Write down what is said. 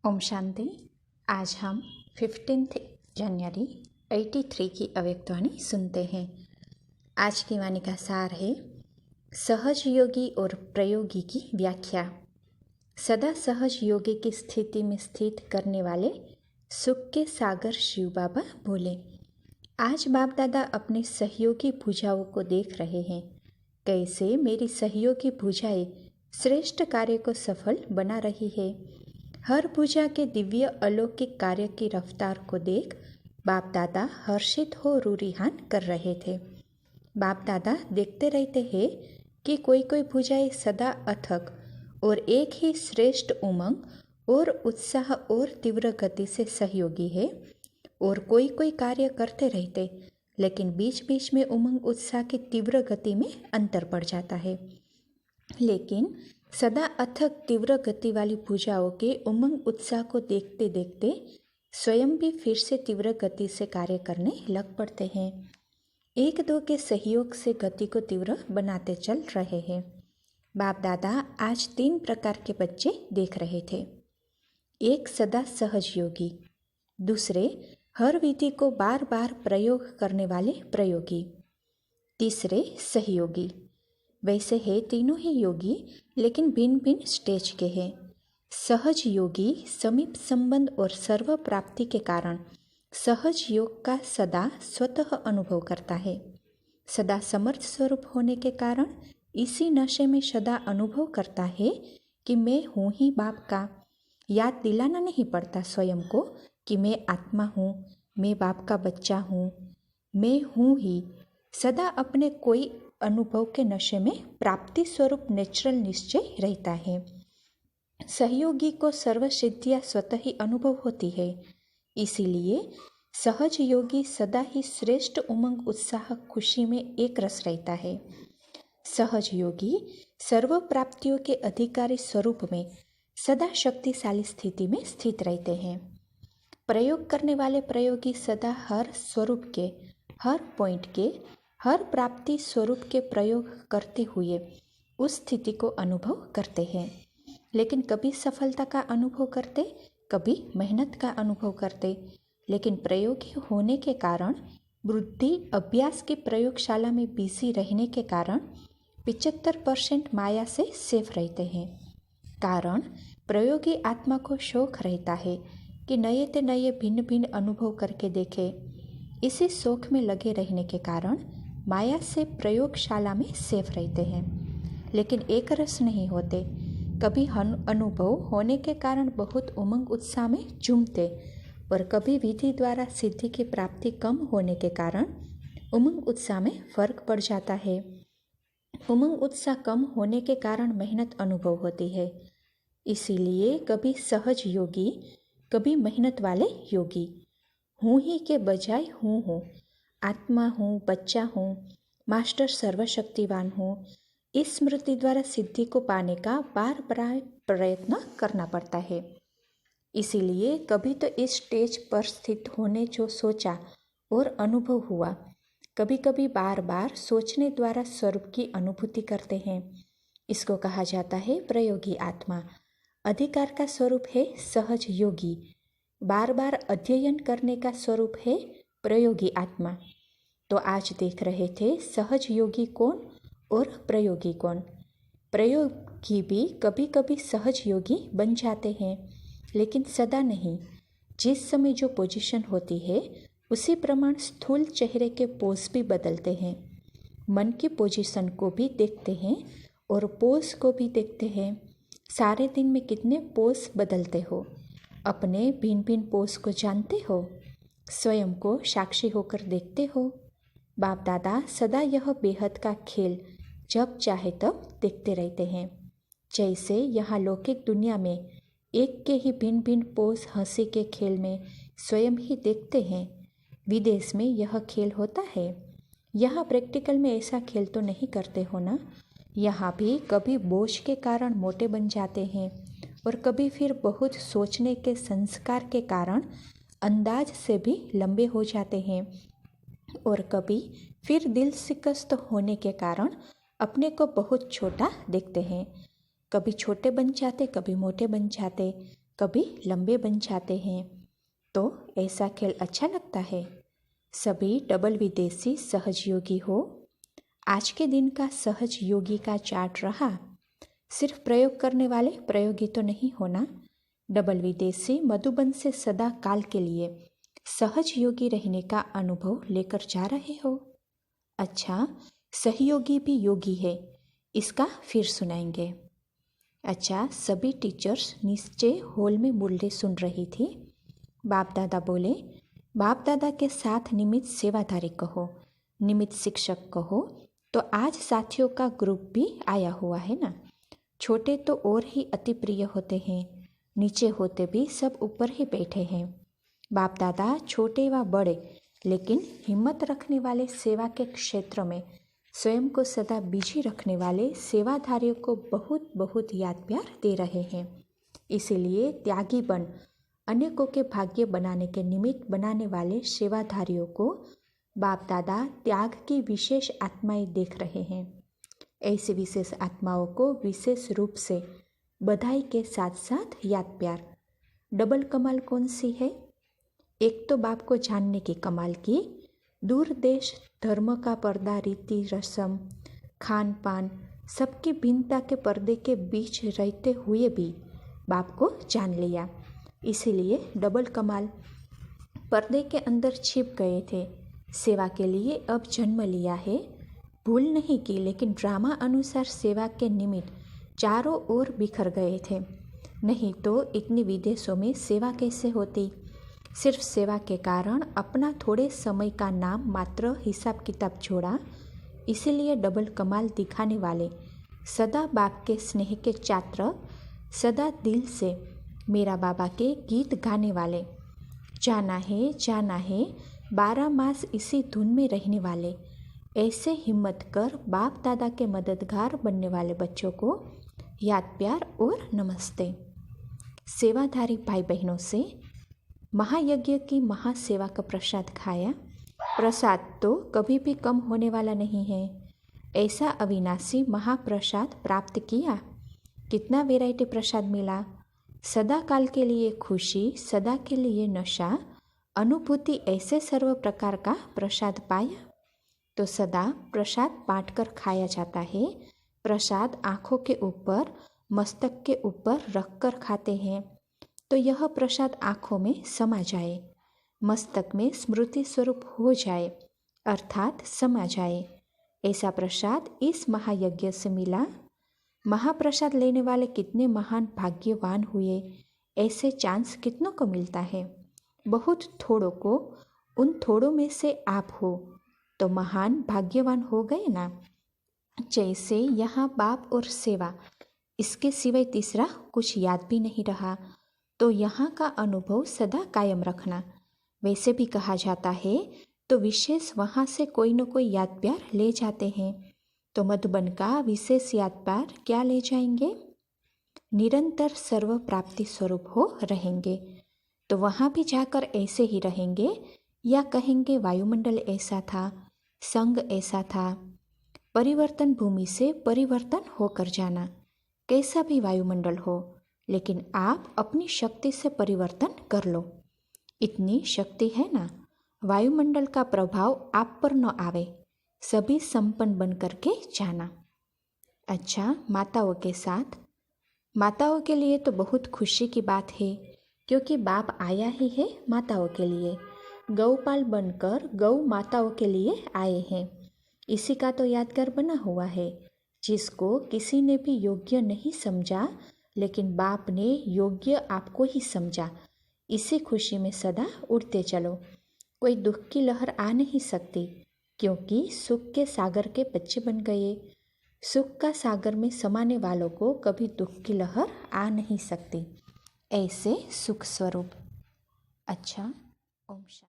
ओम शांति। आज हम 15 जनवरी 83 की अव्यक्तवाणी सुनते हैं। आज की वाणी का सार है सहज योगी और प्रयोगी की व्याख्या। सदा सहज योगी की स्थिति में स्थित करने वाले सुख के सागर शिव बाबा बोले। आज बाप दादा अपने सहयोगी भुजाओं को देख रहे हैं, कैसे मेरी सहयोगी भुजाएं श्रेष्ठ कार्य को सफल बना रही है। हर भुजा के दिव्य अलौकिक कार्य की रफ्तार को देख बाप दादा हर्षित हो रूरिहान कर रहे थे। बाप दादा देखते रहते हैं कि कोई कोई भुजाएं सदा अथक और एक ही श्रेष्ठ उमंग और उत्साह और तीव्र गति से सहयोगी है, और कोई कोई कार्य करते रहते लेकिन बीच बीच में उमंग उत्साह की तीव्र गति में अंतर पड़ जाता है। लेकिन सदा अथक तीव्र गति वाली भुजाओं के उमंग उत्साह को देखते देखते स्वयं भी फिर से तीव्र गति से कार्य करने लग पड़ते हैं। एक दो के सहयोग से गति को तीव्र बनाते चल रहे हैं। बाप दादा आज 3 प्रकार के बच्चे देख रहे थे। एक सदा सहज योगी, दूसरे हर विधि को बार बार प्रयोग करने वाले प्रयोगी, तीसरे सहयोगी। वैसे है तीनों ही योगी लेकिन भिन्न भिन्न स्टेज के हैं। सहज योगी समीप संबंध और सर्व प्राप्ति के कारण सहज योग का सदा स्वतः अनुभव करता है। सदा समर्थ स्वरूप होने के कारण इसी नशे में सदा अनुभव करता है कि मैं हूँ ही बाप का। याद दिलाना नहीं पड़ता स्वयं को कि मैं आत्मा हूँ, मैं बाप का बच्चा हूँ, मैं हूँ ही। सदा अपने कोई अनुभव के नशे में प्राप्ति स्वरूप नेचुरल निश्चय रहता है। सहयोगी को सर्व सिद्धियां स्वतः ही अनुभव होती है, इसीलिए सहज योगी सदा ही श्रेष्ठ उमंग उत्साह खुशी में एक रस रहता है। सहज योगी सर्व प्राप्तियों के अधिकारी स्वरूप में सदा शक्तिशाली स्थिति में स्थित रहते हैं। प्रयोग करने वाले प्रयोगी सदा हर स्वरूप के, हर पॉइंट के, हर प्राप्ति स्वरूप के प्रयोग करते हुए उस स्थिति को अनुभव करते हैं। लेकिन कभी सफलता का अनुभव करते, कभी मेहनत का अनुभव करते। लेकिन प्रयोगी होने के कारण बुद्धि अभ्यास की प्रयोगशाला में बिजी रहने के कारण 75% माया से सेफ रहते हैं। कारण प्रयोगी आत्मा को शौक रहता है कि नए ते नए भिन्न भिन्न अनुभव करके देखे। इसी शौक में लगे रहने के कारण माया से प्रयोगशाला में सेफ रहते हैं, लेकिन एक रस नहीं होते। कभी अनुभव होने के कारण बहुत उमंग उत्साह में झूमते, और कभी विधि द्वारा सिद्धि की प्राप्ति कम होने के कारण उमंग उत्साह में फर्क पड़ जाता है। उमंग उत्साह कम होने के कारण मेहनत अनुभव होती है, इसीलिए कभी सहज योगी, कभी मेहनत वाले योगी। हूँ ही के बजाय हूँ, आत्मा हूँ, बच्चा हूँ, मास्टर सर्वशक्तिवान हूँ, इस स्मृति द्वारा सिद्धि को पाने का बार बार प्रयत्न करना पड़ता है। इसीलिए कभी तो इस स्टेज पर स्थित होने जो सोचा और अनुभव हुआ, कभी कभी बार बार सोचने द्वारा स्वरूप की अनुभूति करते हैं। इसको कहा जाता है प्रयोगी आत्मा। अधिकार का स्वरूप है सहज योगी, बार बार अध्ययन करने का स्वरूप है प्रयोगी आत्मा। तो आज देख रहे थे सहज योगी कौन और प्रयोगी कौन। प्रयोगी भी कभी कभी सहज योगी बन जाते हैं, लेकिन सदा नहीं। जिस समय जो पोजीशन होती है उसी प्रमाण स्थूल चेहरे के पोज भी बदलते हैं। मन की पोजीशन को भी देखते हैं और पोज को भी देखते हैं। सारे दिन में कितने पोज बदलते हो, अपने भिन्न भिन्न पोज को जानते हो, स्वयं को साक्षी होकर देखते हो। बाप दादा सदा यह बेहद का खेल जब चाहे तब देखते रहते हैं। जैसे यहाँ लौकिक दुनिया में एक के ही भिन्न भिन्न पोज हंसी के खेल में स्वयं ही देखते हैं, विदेश में यह खेल होता है। यहाँ प्रैक्टिकल में ऐसा खेल तो नहीं करते हो ना। यहाँ भी कभी बोझ के कारण मोटे बन जाते हैं, और कभी फिर बहुत सोचने के संस्कार के कारण अंदाज से भी लंबे हो जाते हैं, और कभी फिर दिल शिकस्त होने के कारण अपने को बहुत छोटा देखते हैं। कभी छोटे बन जाते, कभी मोटे बन जाते, कभी लंबे बन जाते हैं। तो ऐसा खेल अच्छा लगता है। सभी डबल विदेशी सहजयोगी हो। आज के दिन का सहजयोगी का चार्ट रहा। सिर्फ प्रयोग करने वाले प्रयोगी तो नहीं होना। डबल विदेशी मधुबन से सदा काल के लिए सहज योगी रहने का अनुभव लेकर जा रहे हो। अच्छा, सहयोगी भी योगी है, इसका फिर सुनाएंगे। अच्छा, सभी टीचर्स नीचे हॉल में मुरली सुन रही थी। बाप दादा बोले, बाप दादा के साथ निमित्त सेवाधारी कहो, निमित्त शिक्षक कहो। तो आज साथियों का ग्रुप भी आया हुआ है ना। छोटे तो और ही अति प्रिय होते हैं, नीचे होते भी सब ऊपर ही बैठे हैं। बाप दादा छोटे व बड़े लेकिन हिम्मत रखने वाले सेवा के क्षेत्र में स्वयं को सदा बिजी रखने वाले सेवाधारियों को बहुत बहुत याद प्यार दे रहे हैं। इसीलिए त्यागी बन अनेकों के भाग्य बनाने के निमित्त बनाने वाले सेवाधारियों को बाप दादा त्याग की विशेष आत्माएं देख रहे हैं। ऐसी विशेष आत्माओं को विशेष रूप से बधाई के साथ साथ याद प्यार। डबल कमाल कौन सी है? एक तो बाप को जानने की कमाल की, दूर देश धर्म का पर्दा, रीति रस्म, खान पान सबकी भिन्नता के पर्दे के बीच रहते हुए भी बाप को जान लिया। इसीलिए डबल कमाल। पर्दे के अंदर छिप गए थे, सेवा के लिए अब जन्म लिया है। भूल नहीं की, लेकिन ड्रामा अनुसार सेवा के निमित्त चारों ओर बिखर गए थे। नहीं तो इतनी विदेशों में सेवा कैसे होती? सिर्फ सेवा के कारण अपना थोड़े समय का नाम मात्र हिसाब किताब छोड़ा। इसीलिए डबल कमाल दिखाने वाले सदा बाप के स्नेह के छात्र, सदा दिल से मेरा बाबा के गीत गाने वाले, जाना है 12 मास इसी धुन में रहने वाले, ऐसे हिम्मत कर बाप दादा के मददगार बनने वाले बच्चों को याद प्यार और नमस्ते। सेवाधारी भाई बहनों से महायज्ञ की महासेवा का प्रसाद खाया। प्रसाद तो कभी भी कम होने वाला नहीं है। ऐसा अविनाशी महाप्रसाद प्राप्त किया। कितना वैरायटी प्रसाद मिला। सदा काल के लिए खुशी, सदा के लिए नशा, अनुभूति, ऐसे सर्व प्रकार का प्रसाद पाया। तो सदा प्रसाद बांटकर खाया जाता है। प्रसाद आँखों के ऊपर, मस्तक के ऊपर रखकर खाते हैं तो यह प्रसाद आँखों में समा जाए, मस्तक में स्मृति स्वरूप हो जाए, अर्थात समा जाए। ऐसा प्रसाद इस महायज्ञ से मिला। महाप्रसाद लेने वाले कितने महान भाग्यवान हुए। ऐसे चांस कितनों को मिलता है। बहुत थोड़ों को, उन थोड़ों में से आप हो तो महान भाग्यवान हो गए ना। जैसे यहाँ बाप और सेवा, इसके सिवाय तीसरा कुछ याद भी नहीं रहा, तो यहाँ का अनुभव सदा कायम रखना। वैसे भी कहा जाता है तो विशेष वहाँ से कोई न कोई याद प्यार ले जाते हैं। तो मधुबन का विशेष याद प्यार क्या ले जाएंगे? निरंतर सर्व प्राप्ति स्वरूप हो रहेंगे। तो वहाँ भी जाकर ऐसे ही रहेंगे या कहेंगे वायुमंडल ऐसा था, संग ऐसा था। परिवर्तन भूमि से परिवर्तन होकर जाना। कैसा भी वायुमंडल हो, लेकिन आप अपनी शक्ति से परिवर्तन कर लो। इतनी शक्ति है ना, वायुमंडल का प्रभाव आप पर न आवे। सभी संपन्न बन करके जाना। अच्छा, माताओं के साथ, माताओं के लिए तो बहुत खुशी की बात है, क्योंकि बाप आया ही है माताओं के लिए। गौपाल बनकर गौ माताओं के लिए आए हैं। इसी का तो यादगार बना हुआ है, जिसको किसी ने भी योग्य नहीं समझा, लेकिन बाप ने योग्य आपको ही समझा। इसी खुशी में सदा उड़ते चलो। कोई दुख की लहर आ नहीं सकती, क्योंकि सुख के सागर के बच्चे बन गए। सुख का सागर में समाने वालों को कभी दुख की लहर आ नहीं सकती। ऐसे सुख स्वरूप। अच्छा, ओम शांति।